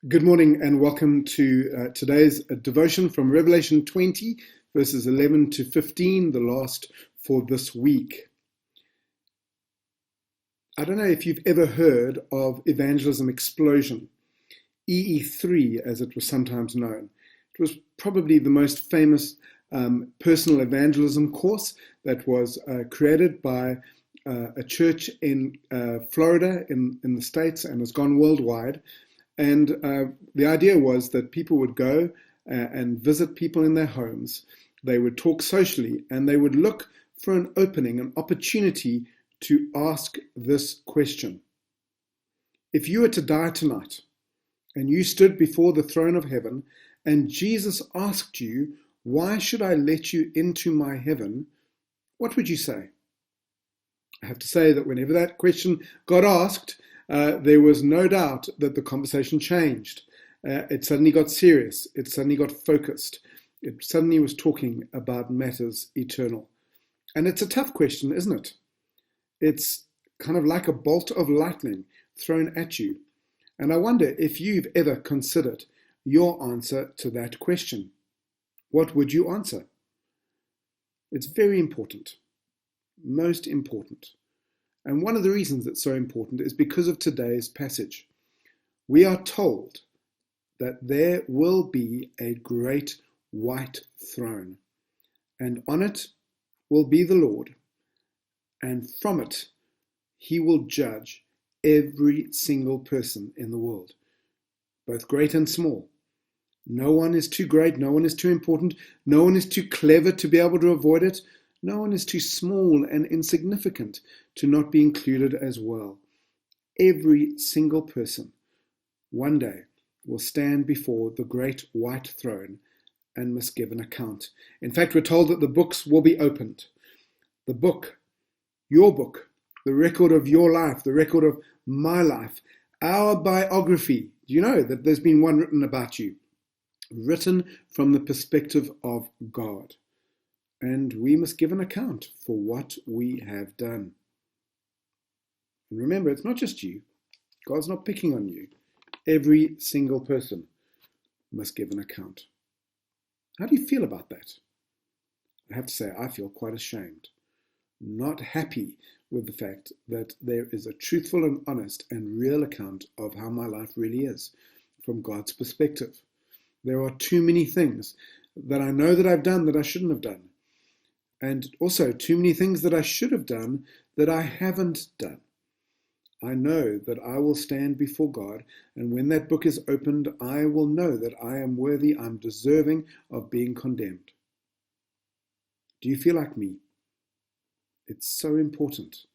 Good morning and welcome to today's devotion from Revelation 20, verses 11 to 15, the last for this week. I don't know if you've ever heard of Evangelism Explosion, EE3 as it was sometimes known. It was probably the most famous personal evangelism course that was created by a church in Florida in the States and has gone worldwide. And the idea was that people would go and visit people in their homes. They would talk socially and they would look for an opening, an opportunity to ask this question. If you were to die tonight and you stood before the throne of heaven and Jesus asked you, "Why should I let you into my heaven?" what would you say? I have to say that whenever that question got asked, there was no doubt that the conversation changed. It suddenly got serious. It suddenly got focused. It suddenly was talking about matters eternal. And it's a tough question, isn't it? It's kind of like a bolt of lightning thrown at you. And I wonder if you've ever considered your answer to that question. What would you answer? It's very important, most important. And one of the reasons it's so important is because of today's passage. We are told that there will be a great white throne, and on it will be the Lord, and from it he will judge every single person in the world, both great and small. No one is too great, no one is too important, no one is too clever to be able to avoid it. No one is too small and insignificant to not be included as well. Every single person one day will stand before the great white throne and must give an account. In fact, we're told that the books will be opened. The book, your book, the record of your life, the record of my life, our biography. Do you know that there's been one written about you? Written from the perspective of God. And we must give an account for what we have done. And remember, it's not just you. God's not picking on you. Every single person must give an account. How do you feel about that? I have to say, I feel quite ashamed. Not happy with the fact that there is a truthful and honest and real account of how my life really is from God's perspective. There are too many things that I know that I've done that I shouldn't have done. And also too many things that I should have done that I haven't done. I know that I will stand before God, and when that book is opened, I will know that I am worthy, I'm deserving of being condemned. Do you feel like me? It's so important.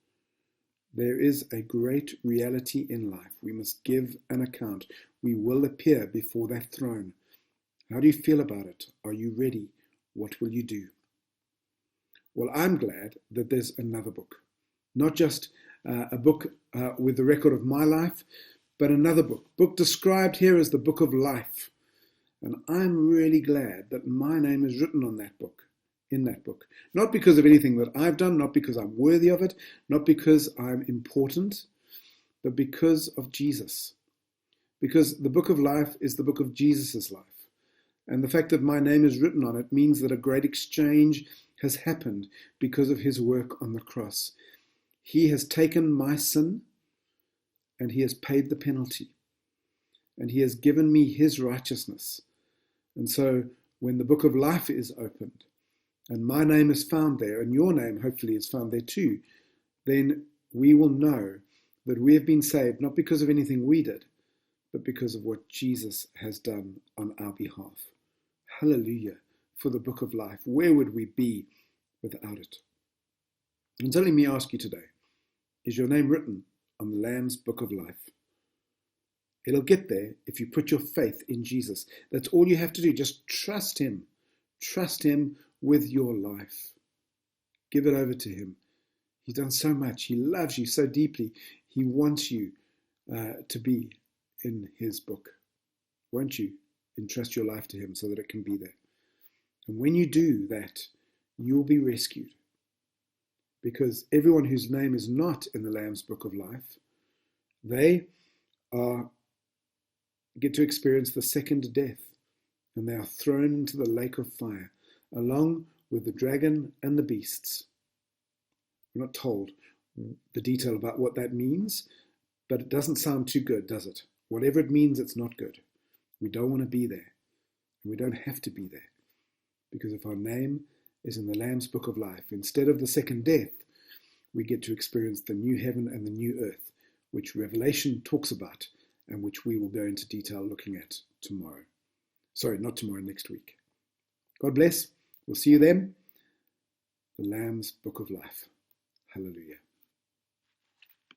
There is a great reality in life. We must give an account. We will appear before that throne. How do you feel about it? Are you ready? What will you do? Well, I'm glad that there's another book, not just a book with the record of my life, but another book described here as the book of life. And I'm really glad that my name is written on that book, in that book, not because of anything that I've done, not because I'm worthy of it, not because I'm important, but because of Jesus. Because the book of life is the book of Jesus's life. And the fact that my name is written on it means that a great exchange has happened because of his work on the cross. He has taken my sin and he has paid the penalty. And he has given me his righteousness. And so when the book of life is opened and my name is found there and your name hopefully is found there too, then we will know that we have been saved not because of anything we did, but because of what Jesus has done on our behalf. Hallelujah for the book of life. Where would we be without it? And so let me ask you today, is your name written on the Lamb's book of life? It'll get there if you put your faith in Jesus. That's all you have to do. Just trust him. Trust him with your life. Give it over to him. He's done so much. He loves you so deeply. He wants you to be in his book. Won't you entrust your life to him so that it can be there? And when you do that, you'll be rescued. Because everyone whose name is not in the Lamb's book of life, they are get to experience the second death, and they are thrown into the lake of fire, along with the dragon and the beasts. We're not told the detail about what that means, but it doesn't sound too good, does it? Whatever it means, it's not good. We don't want to be there, and we don't have to be there, because if our name is in the Lamb's Book of Life, instead of the second death, we get to experience the new heaven and the new earth, which Revelation talks about, and which we will go into detail looking at tomorrow. Sorry, not tomorrow, next week. God bless. We'll see you then. The Lamb's Book of Life. Hallelujah.